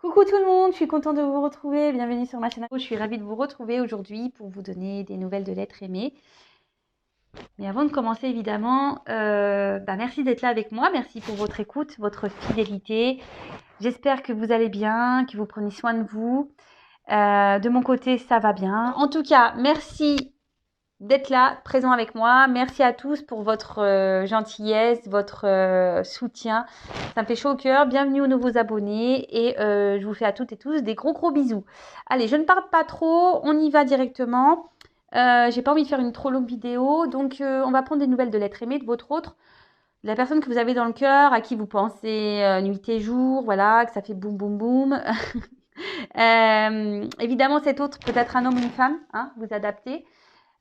Coucou tout le monde, je suis contente de vous retrouver, bienvenue sur ma chaîne. Je suis ravie de vous retrouver aujourd'hui pour vous donner des nouvelles de l'être aimé. Mais avant de commencer évidemment, merci d'être là avec moi, merci pour votre écoute, votre fidélité. J'espère que vous allez bien, que vous prenez soin de vous. De mon côté, ça va bien. En tout cas, merci d'être là, présent avec moi. Merci à tous pour votre gentillesse, votre soutien. Ça me fait chaud au cœur. Bienvenue aux nouveaux abonnés et je vous fais à toutes et tous des gros bisous. Allez, je ne parle pas trop, on y va directement. J'ai pas envie de faire une trop longue vidéo, donc on va prendre des nouvelles de l'être aimé, de votre autre, de la personne que vous avez dans le cœur, à qui vous pensez nuit et jour, voilà, que ça fait boum boum boum. Évidemment, cet autre peut être un homme ou une femme, hein, vous adaptez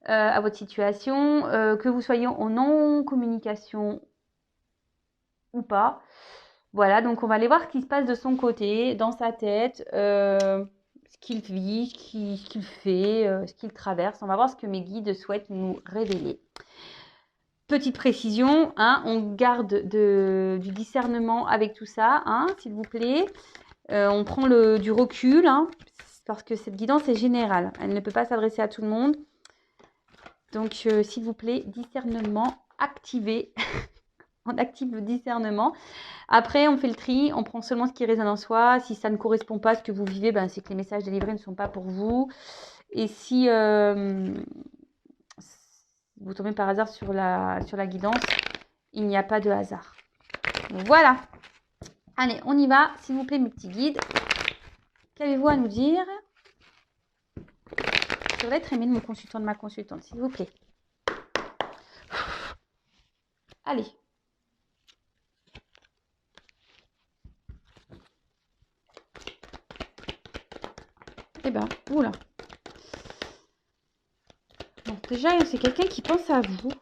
à votre situation, que vous soyez en non-communication ou pas. Voilà, donc on va aller voir ce qui se passe de son côté, dans sa tête, ce qu'il vit, ce qu'il fait, ce qu'il traverse. On va voir ce que mes guides souhaitent nous révéler. Petite précision, hein, on garde du discernement avec tout ça, hein, s'il vous plaît. On prend du recul, hein, parce que cette guidance est générale. Elle ne peut pas s'adresser à tout le monde. Donc, s'il vous plaît, discernement activé. On active le discernement. Après, on fait le tri. On prend seulement ce qui résonne en soi. Si ça ne correspond pas à ce que vous vivez, c'est que les messages délivrés ne sont pas pour vous. Et si vous tombez par hasard sur la guidance, il n'y a pas de hasard. Voilà. Allez, on y va. S'il vous plaît, mes petits guides. Qu'avez-vous à nous dire sur l'être aimé de mon consultant, de ma consultante, s'il vous plaît? Allez. Eh ben, oula. Bon, déjà, c'est quelqu'un qui pense à vous,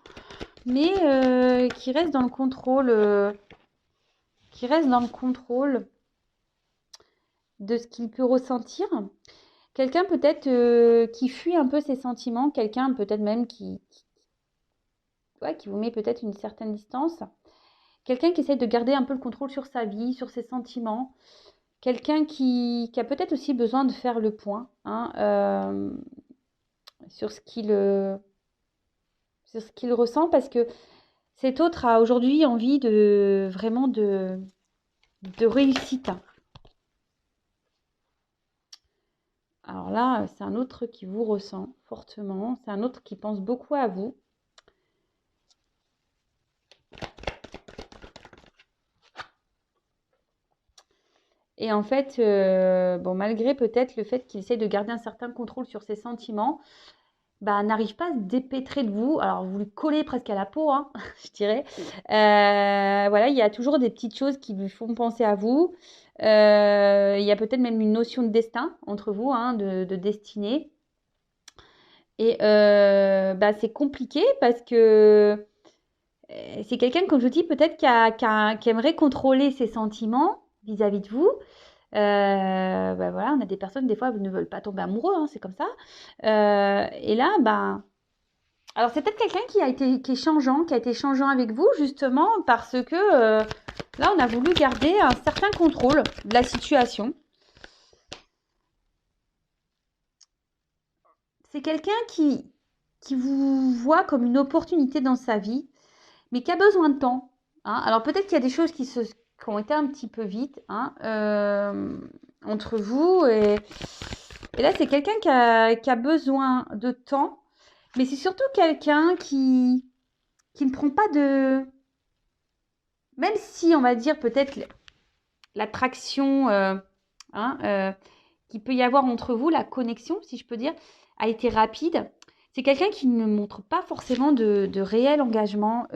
mais qui reste dans le contrôle, de ce qu'il peut ressentir. Quelqu'un peut-être qui fuit un peu ses sentiments, quelqu'un peut-être même qui vous met peut-être une certaine distance. Quelqu'un qui essaie de garder un peu le contrôle sur sa vie, sur ses sentiments. Quelqu'un qui a peut-être aussi besoin de faire le point, hein, sur ce qu'il ressent, parce que cet autre a aujourd'hui envie vraiment de réussite. Alors là, c'est un autre qui vous ressent fortement. C'est un autre qui pense beaucoup à vous. Et en fait, malgré peut-être le fait qu'il essaie de garder un certain contrôle sur ses sentiments, n'arrive pas à se dépêtrer de vous. Alors, vous lui collez presque à la peau, hein, je dirais. Voilà, il y a toujours des petites choses qui lui font penser à vous. Il y a peut-être même une notion de destin entre vous, hein, de destinée. Et c'est compliqué parce que c'est quelqu'un, comme je vous dis, peut-être qui aimerait contrôler ses sentiments vis-à-vis de vous. Voilà, on a des personnes, des fois, ne veulent pas tomber amoureux, hein, c'est comme ça. Et là, alors c'est peut-être quelqu'un qui a été changeant avec vous, justement, parce que là, on a voulu garder un certain contrôle de la situation. C'est quelqu'un qui vous voit comme une opportunité dans sa vie, mais qui a besoin de temps, hein. Alors peut-être qu'il y a des choses qui ont été un petit peu vite, hein, entre vous. Et là, c'est quelqu'un qui a besoin de temps, mais c'est surtout quelqu'un qui ne prend pas de... Même si, on va dire, peut-être l'attraction qu'il peut y avoir entre vous, la connexion, si je peux dire, a été rapide. C'est quelqu'un qui ne montre pas forcément de réel engagement.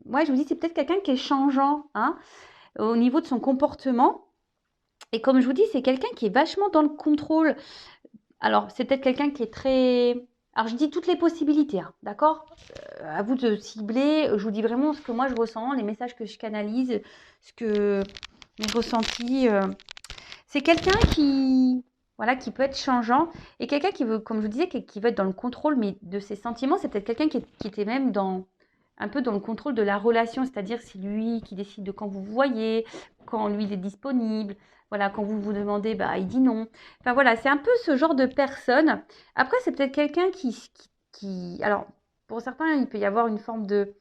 Moi, je vous dis, c'est peut-être quelqu'un qui est changeant, hein, au niveau de son comportement. Et comme je vous dis, c'est quelqu'un qui est vachement dans le contrôle. Alors, c'est peut-être quelqu'un qui est très... Alors, je dis toutes les possibilités, hein, d'accord, à vous de cibler. Je vous dis vraiment ce que moi, je ressens, les messages que je canalise, ce que mes ressentis. C'est quelqu'un qui peut être changeant, et quelqu'un qui veut, comme je vous disais, qui veut être dans le contrôle, mais de ses sentiments. C'est peut-être quelqu'un qui était même dans un peu dans le contrôle de la relation, c'est-à-dire c'est lui qui décide de quand vous vous voyez, quand lui il est disponible, voilà, quand vous vous demandez, bah il dit non. Enfin voilà, c'est un peu ce genre de personne. Après, c'est peut-être quelqu'un alors pour certains, il peut y avoir une forme de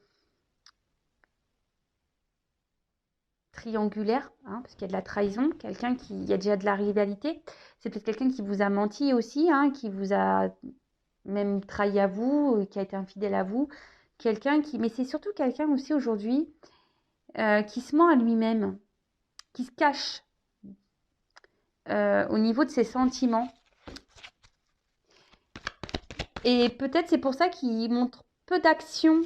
triangulaire, hein, parce qu'il y a de la trahison, il y a déjà de la rivalité. C'est peut-être quelqu'un qui vous a menti aussi, hein, qui vous a même trahi à vous, qui a été infidèle à vous. Mais c'est surtout quelqu'un aussi aujourd'hui qui se ment à lui-même, qui se cache au niveau de ses sentiments. Et peut-être c'est pour ça qu'il montre peu d'action.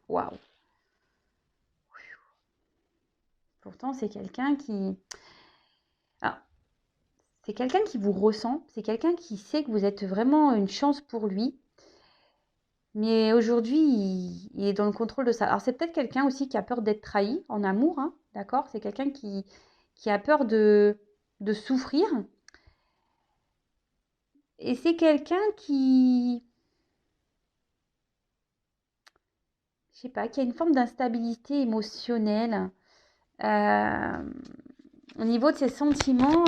Waouh. Pourtant, c'est quelqu'un qui... Alors, c'est quelqu'un qui vous ressent, c'est quelqu'un qui sait que vous êtes vraiment une chance pour lui. Mais aujourd'hui, il est dans le contrôle de ça. Alors, c'est peut-être quelqu'un aussi qui a peur d'être trahi en amour, hein, d'accord? C'est quelqu'un qui a peur de souffrir. Et c'est quelqu'un je sais pas, qui a une forme d'instabilité émotionnelle. Au niveau de ses sentiments,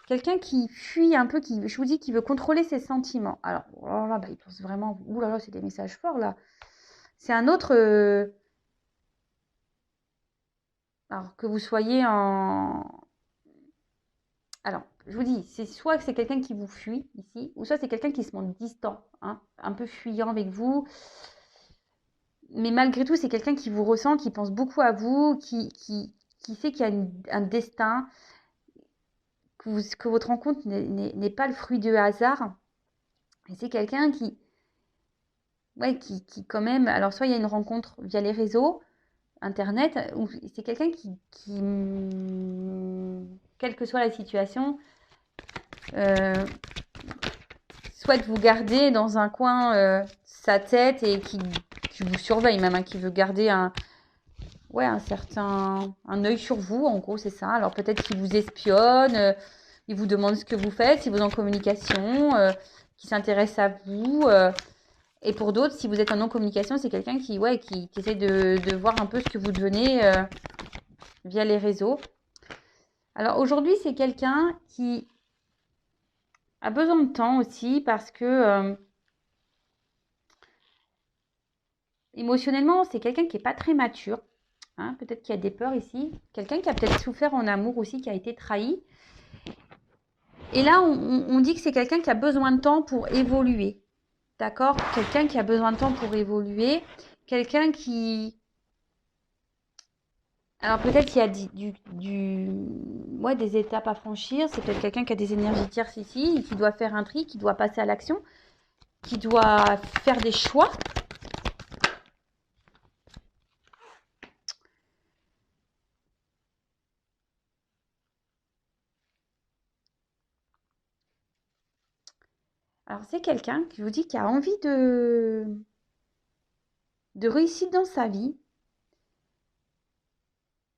quelqu'un qui fuit un peu, je vous dis, qui veut contrôler ses sentiments. Alors, oh là, bah, il pense vraiment, ouh là là, c'est des messages forts là. C'est un autre, alors que vous soyez en, alors, je vous dis, c'est soit que c'est quelqu'un qui vous fuit ici, ou soit c'est quelqu'un qui se montre distant, hein, un peu fuyant avec vous. Mais malgré tout, c'est quelqu'un qui vous ressent, qui pense beaucoup à vous, qui sait qu'il y a un destin, que votre rencontre n'est pas le fruit du hasard. Et c'est quelqu'un ouais, qui quand même, alors soit il y a une rencontre via les réseaux, Internet, ou c'est quelqu'un quelle que soit la situation, euh, souhaite vous garder dans un coin sa tête et qui vous surveille même, hein, qui veut garder ouais, un œil sur vous, en gros, c'est ça. Alors peut-être qu'il vous espionne, il vous demande ce que vous faites, si vous êtes en communication, qui s'intéresse à vous. Et pour d'autres, si vous êtes en non-communication, c'est quelqu'un ouais, qui essaie de voir un peu ce que vous devenez via les réseaux. Alors aujourd'hui, c'est quelqu'un qui a besoin de temps aussi parce que émotionnellement, c'est quelqu'un qui n'est pas très mature. Hein, peut-être qu'il y a des peurs ici. Quelqu'un qui a peut-être souffert en amour aussi, qui a été trahi. Et là, on dit que c'est quelqu'un qui a besoin de temps pour évoluer. D'accord? Quelqu'un qui a besoin de temps pour évoluer. Quelqu'un qui... Alors peut-être qu'il y a ouais, des étapes à franchir. C'est peut-être quelqu'un qui a des énergies tierces ici, qui doit faire un tri, qui doit passer à l'action, qui doit faire des choix. Alors c'est quelqu'un, je vous dis, qui a envie de réussir dans sa vie,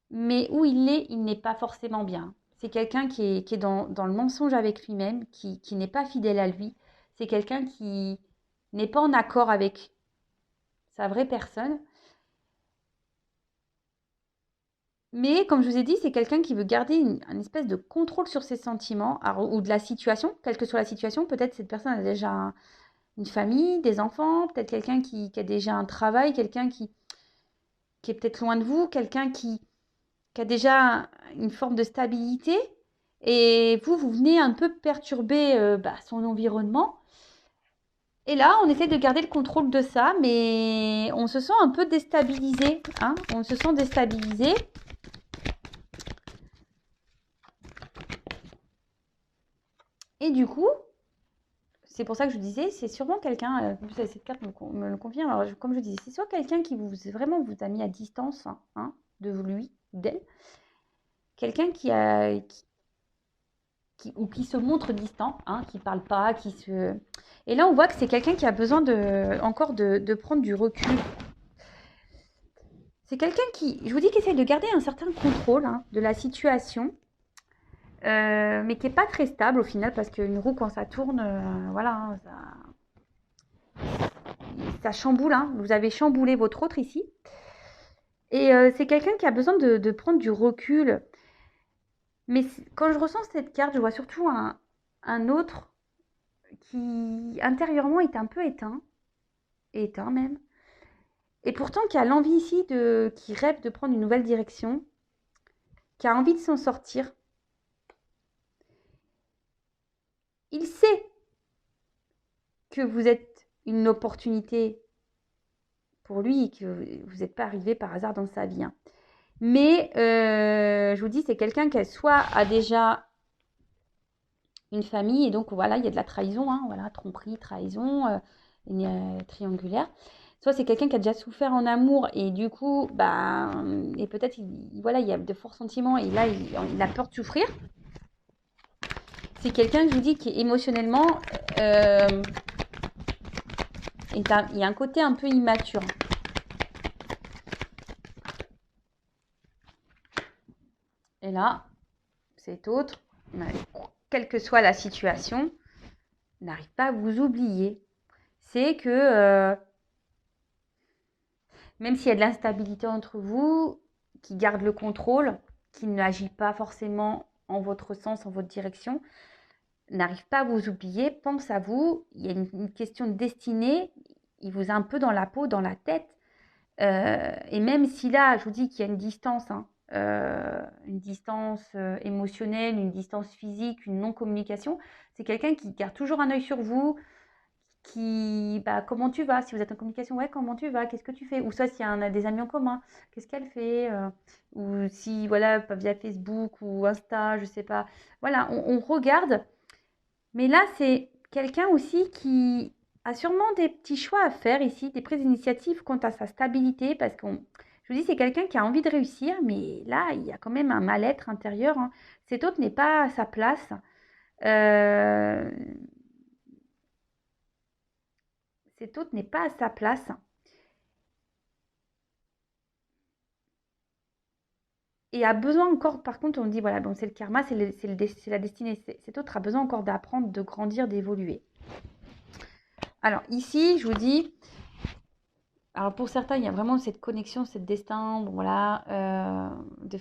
mais où il n'est pas forcément bien. C'est quelqu'un qui est dans le mensonge avec lui-même, qui n'est pas fidèle à lui. C'est quelqu'un qui n'est pas en accord avec sa vraie personne. Mais comme je vous ai dit, c'est quelqu'un qui veut garder une espèce de contrôle sur ses sentiments ou de la situation, quelle que soit la situation. Peut-être cette personne a déjà une famille, des enfants, peut-être quelqu'un qui a déjà un travail, quelqu'un qui est peut-être loin de vous, quelqu'un qui a déjà une forme de stabilité. Et vous venez un peu perturber son environnement. Et là, on essaie de garder le contrôle de ça, mais on se sent un peu déstabilisé. Hein, on se sent déstabilisé. Et du coup, c'est pour ça que je disais, c'est sûrement quelqu'un, cette carte me le confirme, alors comme je disais, c'est soit quelqu'un qui vraiment vous a mis à distance hein, de lui, d'elle, quelqu'un qui se montre distant, hein, qui parle pas, Et là, on voit que c'est quelqu'un qui a besoin encore de prendre du recul. C'est quelqu'un je vous dis, qui essaie de garder un certain contrôle hein, de la situation, mais qui n'est pas très stable au final, parce qu'une roue, quand ça tourne, voilà, hein, ça chamboule, hein. Vous avez chamboulé votre autre ici. Et c'est quelqu'un qui a besoin de prendre du recul. Mais quand je ressens cette carte, je vois surtout un autre qui intérieurement est un peu éteint même. Et pourtant qui a l'envie ici qui rêve de prendre une nouvelle direction, qui a envie de s'en sortir. Il sait que vous êtes une opportunité pour lui et que vous n'êtes pas arrivé par hasard dans sa vie, hein. Mais je vous dis, c'est quelqu'un qui soit a déjà une famille et donc voilà, il y a de la trahison, hein, voilà, tromperie, trahison, triangulaire. Soit c'est quelqu'un qui a déjà souffert en amour et du coup, bah, et peut-être, voilà, il y a de forts sentiments et là, il a peur de souffrir. C'est quelqu'un, je vous dis, qui émotionnellement, il y a un côté un peu immature. Et là, cet autre, quelle que soit la situation, n'arrive pas à vous oublier. C'est que même s'il y a de l'instabilité entre vous, qui garde le contrôle, qui n'agit pas forcément en votre sens, en votre direction, n'arrive pas à vous oublier, pense à vous, il y a une question de destinée, il vous a un peu dans la peau, dans la tête, et même si là, je vous dis qu'il y a une distance, hein, une distance émotionnelle, une distance physique, une non-communication, c'est quelqu'un qui garde toujours un œil sur vous, comment tu vas? Si vous êtes en communication, ouais, comment tu vas? Qu'est-ce que tu fais? Ou soit s'il y a des amis en commun, qu'est-ce qu'elle fait? Ou si, voilà, via Facebook ou Insta, je sais pas. Voilà, on regarde. Mais là, c'est quelqu'un aussi qui a sûrement des petits choix à faire ici, des prises d'initiative quant à sa stabilité, parce je vous dis, c'est quelqu'un qui a envie de réussir, mais là, il y a quand même un mal-être intérieur, hein. Cet autre n'est pas à sa place. Euh, Cet autre n'est pas à sa place. Et a besoin encore, par contre, on dit, voilà, bon, c'est le karma, c'est la destinée. Cet autre a besoin encore d'apprendre, de grandir, d'évoluer. Alors ici, je vous dis, alors pour certains, il y a vraiment cette connexion, cette destin, bon, voilà, de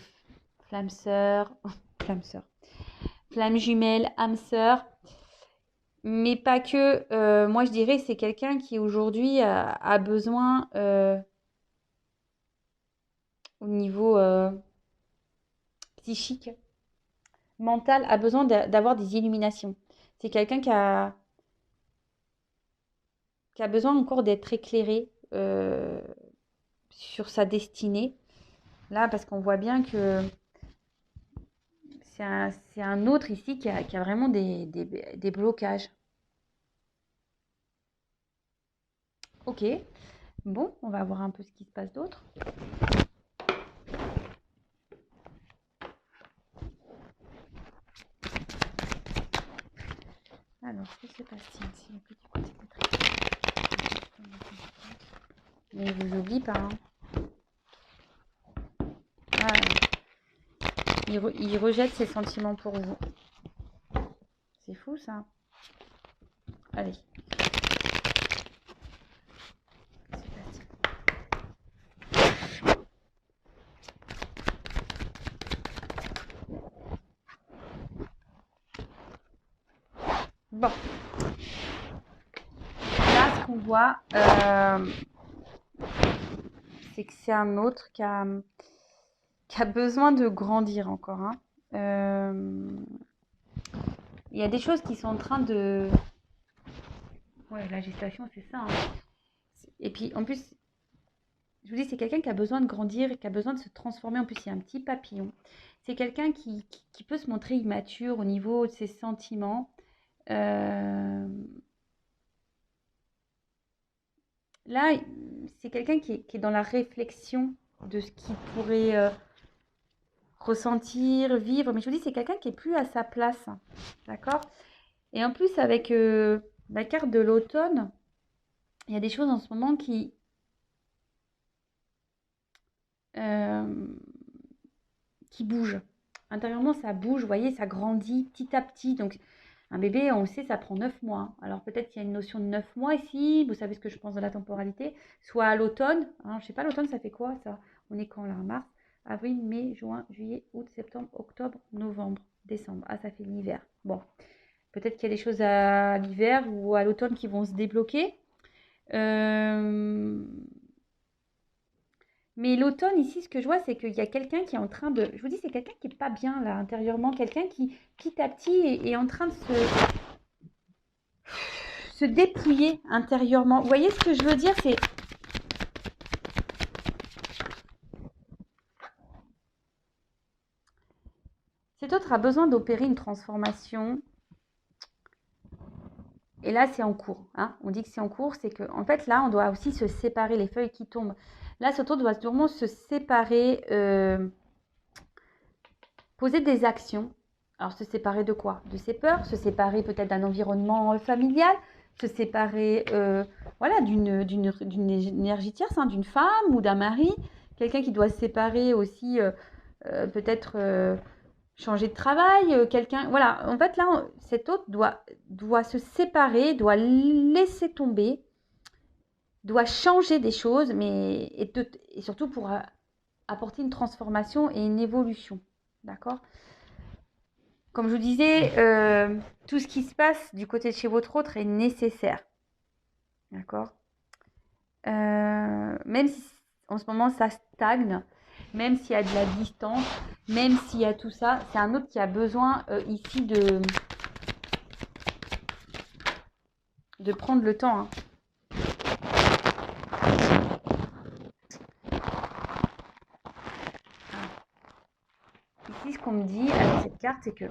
flamme sœur, flamme sœur, flamme jumelle, âme sœur, mais pas que. Moi, je dirais, c'est quelqu'un qui aujourd'hui a besoin, au niveau psychique, mental, a besoin d'avoir des illuminations. C'est quelqu'un qui a besoin encore d'être éclairé sur sa destinée. Là, parce qu'on voit bien que c'est un autre ici qui a vraiment des blocages. Ok, bon, on va voir un peu ce qui se passe d'autre. Alors, que se passe-t-il Mais il vous oublie pas, hein. Ah, il rejette ses sentiments pour vous. C'est fou, ça. Allez. Bon. Là, ce qu'on voit, c'est que c'est un autre qui a besoin de grandir encore, hein. Il y a des choses qui sont en train de... Ouais, la gestation, c'est ça, hein. Et puis, en plus, je vous dis, c'est quelqu'un qui a besoin de grandir, qui a besoin de se transformer. En plus, il y a un petit papillon. C'est quelqu'un qui peut se montrer immature au niveau de ses sentiments. Là, c'est quelqu'un qui est dans la réflexion de ce qu'il pourrait ressentir, vivre. Mais je vous dis, c'est quelqu'un qui est plus à sa place. D'accord? Et en plus, avec la carte de l'automne, il y a des choses en ce moment euh, qui bougent. Intérieurement, ça bouge, vous voyez, ça grandit petit à petit. Donc, Un bébé, on le sait, ça prend 9 mois. Hein. Alors peut-être qu'il y a une notion de 9 mois ici, vous savez ce que je pense de la temporalité, soit à l'automne. Hein, je ne sais pas, l'automne, ça fait quoi ça? On est quand là? Mars, avril, mai, juin, juillet, août, septembre, octobre, novembre, décembre. Ah, ça fait l'hiver. Bon, peut-être qu'il y a des choses à l'hiver ou à l'automne qui vont se débloquer. Euh, Mais l'automne, ici, ce que je vois, c'est qu'il y a quelqu'un qui est en train de... Je vous dis, c'est quelqu'un qui n'est pas bien, là, intérieurement. Quelqu'un qui, petit à petit, est en train de se dépouiller intérieurement. Vous voyez ce que je veux dire? C'est... Cet autre a besoin d'opérer une transformation. Et là, c'est en cours. Hein. On dit que c'est en cours. C'est que, en fait, là, on doit aussi se séparer. Les feuilles qui tombent. Là, cet autre doit sûrement se séparer... poser des actions. Alors, se séparer de quoi? De ses peurs, se séparer peut-être d'un environnement familial, se séparer voilà, d'une énergie tierce, hein, d'une femme ou d'un mari. Quelqu'un qui doit se séparer aussi, peut-être changer de travail. Quelqu'un, voilà, en fait, là, cet autre doit se séparer, doit laisser tomber, doit changer des choses, mais et surtout pour apporter une transformation et une évolution. D'accord? Comme je vous disais, tout ce qui se passe du côté de chez votre autre est nécessaire. D'accord? Même si en ce moment ça stagne, même s'il y a de la distance, même s'il y a tout ça, c'est un autre qui a besoin ici de prendre le temps. Hein. Ici, ce qu'on me dit avec cette carte, c'est que...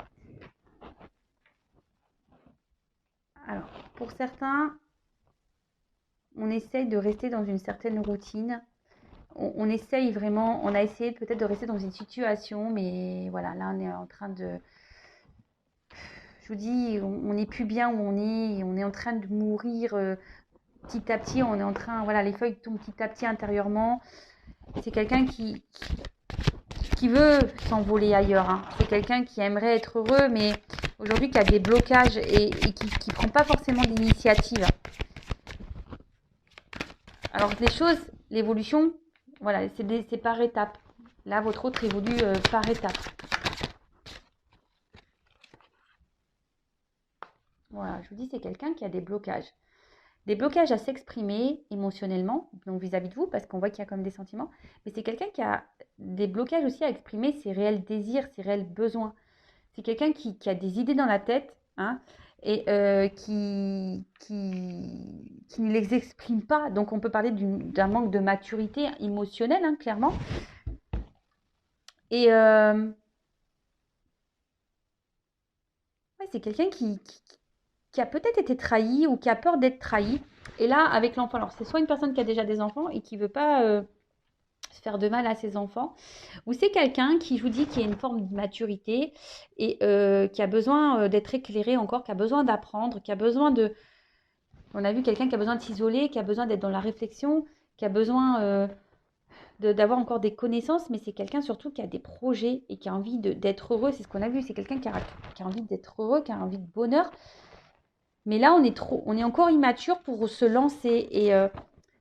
Alors, pour certains, on essaye de rester dans une certaine routine. On essaye vraiment, on a essayé peut-être de rester dans une situation, mais voilà, là, on est en train de... Je vous dis, on n'est plus bien où on est en train de mourir petit à petit, on est en train, voilà, les feuilles tombent petit à petit intérieurement. C'est quelqu'un qui veut s'envoler ailleurs. Hein. C'est quelqu'un qui aimerait être heureux, mais aujourd'hui qui a des blocages et qui ne prend pas forcément d'initiative. Alors les choses, l'évolution, voilà, c'est par étapes. Là, votre autre évolue par étapes. Voilà, je vous dis, c'est quelqu'un qui a des blocages. Des blocages à s'exprimer émotionnellement, donc vis-à-vis de vous, parce qu'on voit qu'il y a comme des sentiments, mais c'est quelqu'un qui a des blocages aussi à exprimer ses réels désirs, ses réels besoins. C'est quelqu'un qui a des idées dans la tête, hein, et qui ne les exprime pas. Donc on peut parler d'un manque de maturité émotionnelle, hein, clairement. Et ouais, c'est quelqu'un qui a peut-être été trahi ou qui a peur d'être trahi. Et là, avec l'enfant, alors c'est soit une personne qui a déjà des enfants et qui ne veut pas se faire de mal à ses enfants, ou c'est quelqu'un qui, je vous dis, qui a une forme de maturité et qui a besoin d'être éclairé encore, qui a besoin d'apprendre, qui a besoin de... On a vu quelqu'un qui a besoin de s'isoler, qui a besoin d'être dans la réflexion, qui a besoin d'avoir encore des connaissances, mais c'est quelqu'un surtout qui a des projets et qui a envie d'être heureux. C'est ce qu'on a vu, c'est quelqu'un qui a envie d'être heureux, qui a envie de bonheur. Mais là, on est encore immature pour se lancer. Et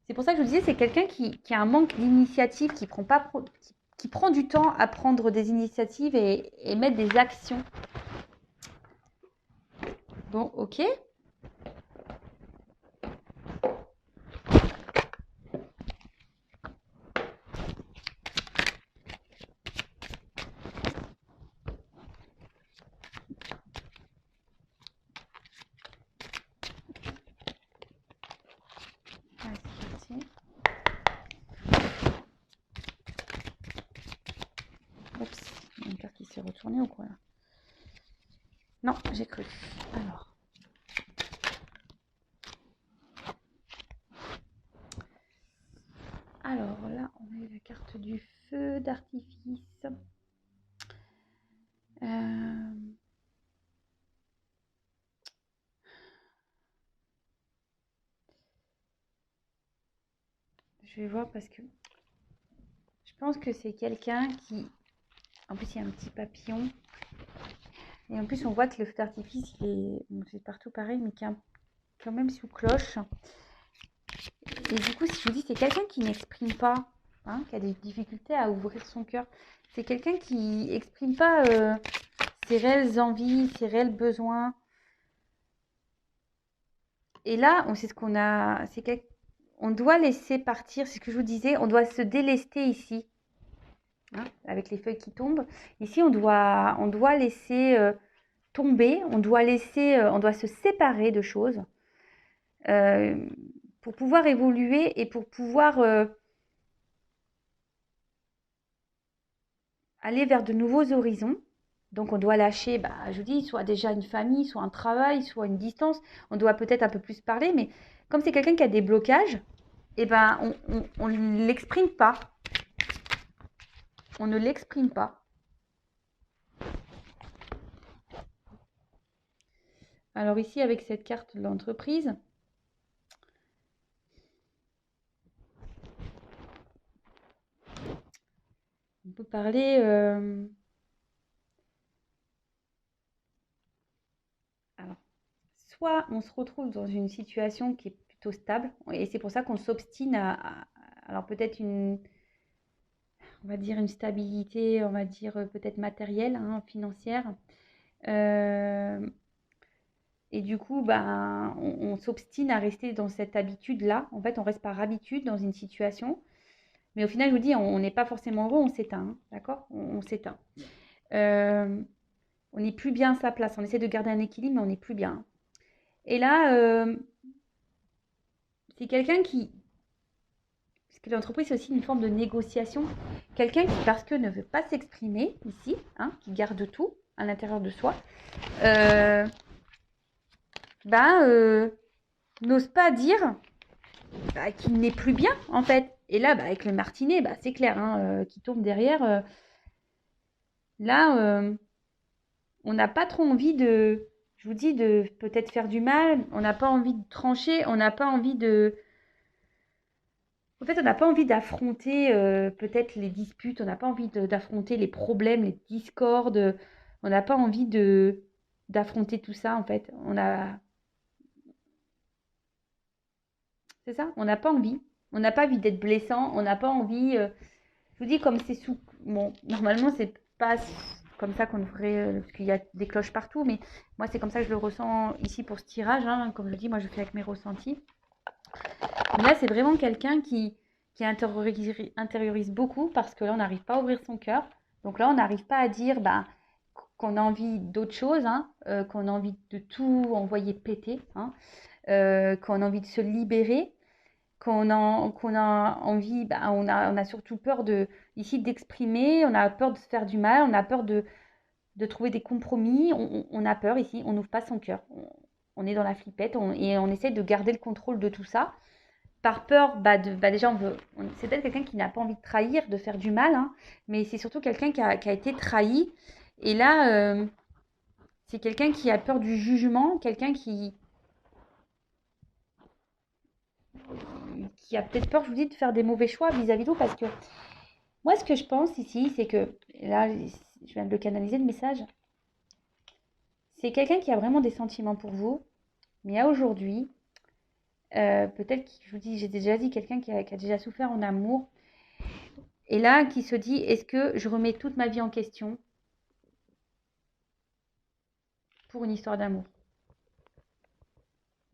c'est pour ça que je vous disais, c'est quelqu'un qui a un manque d'initiative, qui prend du temps à prendre des initiatives et mettre des actions. Bon, ok. Oups, il y a une carte qui s'est retournée ou quoi là? Non, j'ai cru. Alors là, on a eu la carte du feu d'artifice. Je vais voir parce que je pense que c'est quelqu'un qui... En plus, il y a un petit papillon. Et en plus, on voit que le feu d'artifice, c'est partout pareil, mais qui est quand même sous cloche. Et du coup, si je vous dis, c'est quelqu'un qui n'exprime pas, hein, qui a des difficultés à ouvrir son cœur. C'est quelqu'un qui n'exprime pas ses réelles envies, ses réels besoins. Et là, on sait ce qu'on a. On doit laisser partir, c'est ce que je vous disais, on doit se délester ici, hein, avec les feuilles qui tombent. Ici, on doit laisser tomber, on doit se séparer de choses pour pouvoir évoluer et pour pouvoir aller vers de nouveaux horizons. Donc on doit lâcher, je vous dis, soit déjà une famille, soit un travail, soit une distance. On doit peut-être un peu plus parler, mais comme c'est quelqu'un qui a des blocages, on ne l'exprime pas. On ne l'exprime pas. Alors ici, avec cette carte de l'entreprise, on peut parler... Alors, soit on se retrouve dans une situation qui est plutôt stable, et c'est pour ça qu'on s'obstine alors peut-être on va dire une stabilité, on va dire peut-être matérielle, hein, financière. Et du coup, on s'obstine à rester dans cette habitude-là. En fait, on reste par habitude dans une situation. Mais au final, je vous dis, on n'est pas forcément heureux, on s'éteint, hein, d'accord? On s'éteint. On n'est plus bien à sa place. On essaie de garder un équilibre, mais on n'est plus bien. Et là, c'est quelqu'un qui... Parce que l'entreprise, c'est aussi une forme de négociation. Quelqu'un qui, parce que ne veut pas s'exprimer ici, hein, qui garde tout à l'intérieur de soi, n'ose pas dire qu'il n'est plus bien, en fait. Et là, avec le martinet, c'est clair, hein, qui tombe derrière. Là, on n'a pas trop envie de, je vous dis, de peut-être faire du mal. On n'a pas envie de trancher. On n'a pas envie de... En fait, on n'a pas envie d'affronter peut-être les disputes. On n'a pas envie d'affronter les problèmes, les discordes. On n'a pas envie d'affronter tout ça, en fait. C'est ça, on n'a pas envie. On n'a pas envie d'être blessant. On n'a pas envie... Je vous dis, comme c'est sous... Bon, normalement, c'est pas comme ça qu'on devrait... parce qu'il y a des cloches partout, mais moi, c'est comme ça que je le ressens ici pour ce tirage. Hein. Comme je dis, moi, je fais avec mes ressentis. Mais là, c'est vraiment quelqu'un qui intériorise beaucoup parce que là, on n'arrive pas à ouvrir son cœur. Donc là, on n'arrive pas à dire qu'on a envie d'autre chose, hein, qu'on a envie de tout envoyer péter, hein, qu'on a envie de se libérer, qu'on a envie, on a surtout peur ici d'exprimer, on a peur de se faire du mal, on a peur de trouver des compromis, on a peur ici, on n'ouvre pas son cœur. On est dans la flippette et on essaie de garder le contrôle de tout ça. Par peur, déjà, c'est peut-être quelqu'un qui n'a pas envie de trahir, de faire du mal, hein, mais c'est surtout quelqu'un qui a été trahi. Et là, c'est quelqu'un qui a peur du jugement, quelqu'un qui a peut-être peur, je vous dis, de faire des mauvais choix vis-à-vis de vous. Parce que moi, ce que je pense ici, c'est que, là, je viens de le canaliser, le message, c'est quelqu'un qui a vraiment des sentiments pour vous, mais à aujourd'hui, peut-être, je vous dis, j'ai déjà dit, quelqu'un qui a déjà souffert en amour, et là, qui se dit, est-ce que je remets toute ma vie en question pour une histoire d'amour?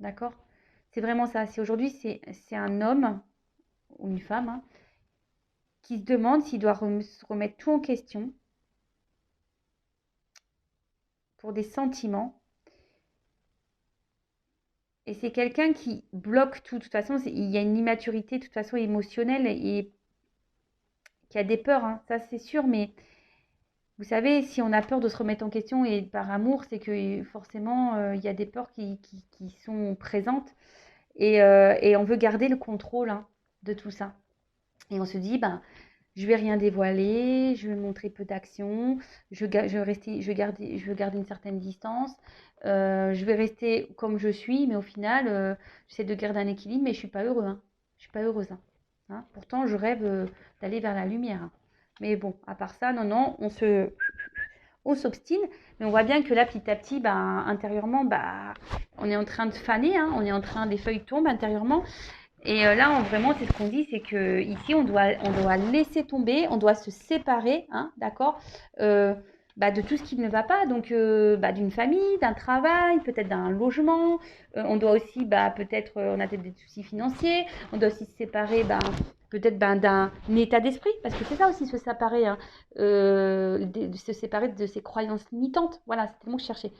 D'accord? C'est vraiment ça. C'est aujourd'hui, c'est un homme ou une femme, hein, qui se demande s'il doit remettre tout en question pour des sentiments. Et c'est quelqu'un qui bloque tout. De toute façon, il y a une immaturité, de toute façon, émotionnelle et qui a des peurs, hein, ça c'est sûr. Mais vous savez, si on a peur de se remettre en question et par amour, c'est que forcément, il y a des peurs qui sont présentes. Et on veut garder le contrôle, hein, de tout ça. Et on se dit, je vais rien dévoiler, je vais montrer peu d'action, je veux garder une certaine distance, je vais rester comme je suis, mais au final, j'essaie de garder un équilibre, mais je suis pas heureux, hein. Je suis pas heureuse, hein. Hein. Pourtant, je rêve d'aller vers la lumière, hein. Mais bon, à part ça, non, on s'obstine, mais on voit bien que là, petit à petit, intérieurement, on est en train de faner, hein, on est en train, les feuilles tombent intérieurement. Et là, vraiment, c'est ce qu'on dit, c'est que ici, on doit laisser tomber, on doit se séparer, hein, d'accord, de tout ce qui ne va pas, donc d'une famille, d'un travail, peut-être d'un logement. On doit aussi, peut-être, on a peut-être des soucis financiers. On doit aussi se séparer, peut-être d'un état d'esprit, parce que c'est ça aussi se séparer, hein, de se séparer de ses croyances limitantes. Voilà, c'était le mot que je cherchais.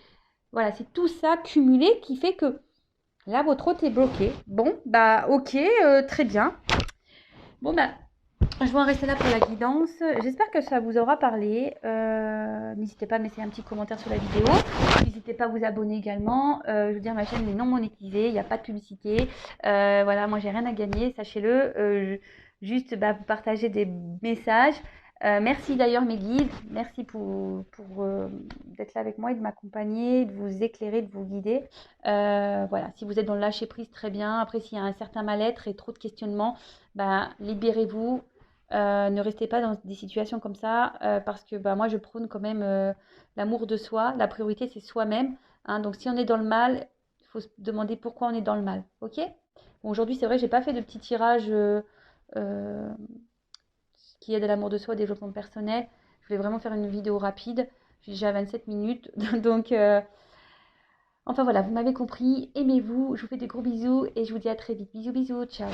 Voilà, c'est tout ça cumulé qui fait que là, votre hôte est bloqué. Bon, ok, très bien. Bon, je vais en rester là pour la guidance. J'espère que ça vous aura parlé. N'hésitez pas à me laisser un petit commentaire sur la vidéo. N'hésitez pas à vous abonner également. Je veux dire, ma chaîne est non monétisée, il n'y a pas de publicité. Voilà, moi, j'ai rien à gagner, sachez-le. Juste vous partager des messages. Merci d'ailleurs mes guides, merci pour d'être là avec moi et de m'accompagner, de vous éclairer, de vous guider. Voilà, si vous êtes dans le lâcher prise, très bien. Après, s'il y a un certain mal-être et trop de questionnements, libérez-vous. Ne restez pas dans des situations comme ça parce que moi, je prône quand même l'amour de soi. La priorité, c'est soi-même, hein. Donc, si on est dans le mal, il faut se demander pourquoi on est dans le mal. Ok? Bon, aujourd'hui, c'est vrai, j'ai pas fait de petit tirage qui aide à l'amour de soi, au développement personnel. Je voulais vraiment faire une vidéo rapide. J'ai déjà 27 minutes. Donc, enfin voilà, vous m'avez compris. Aimez-vous. Je vous fais des gros bisous et je vous dis à très vite. Bisous, bisous. Ciao.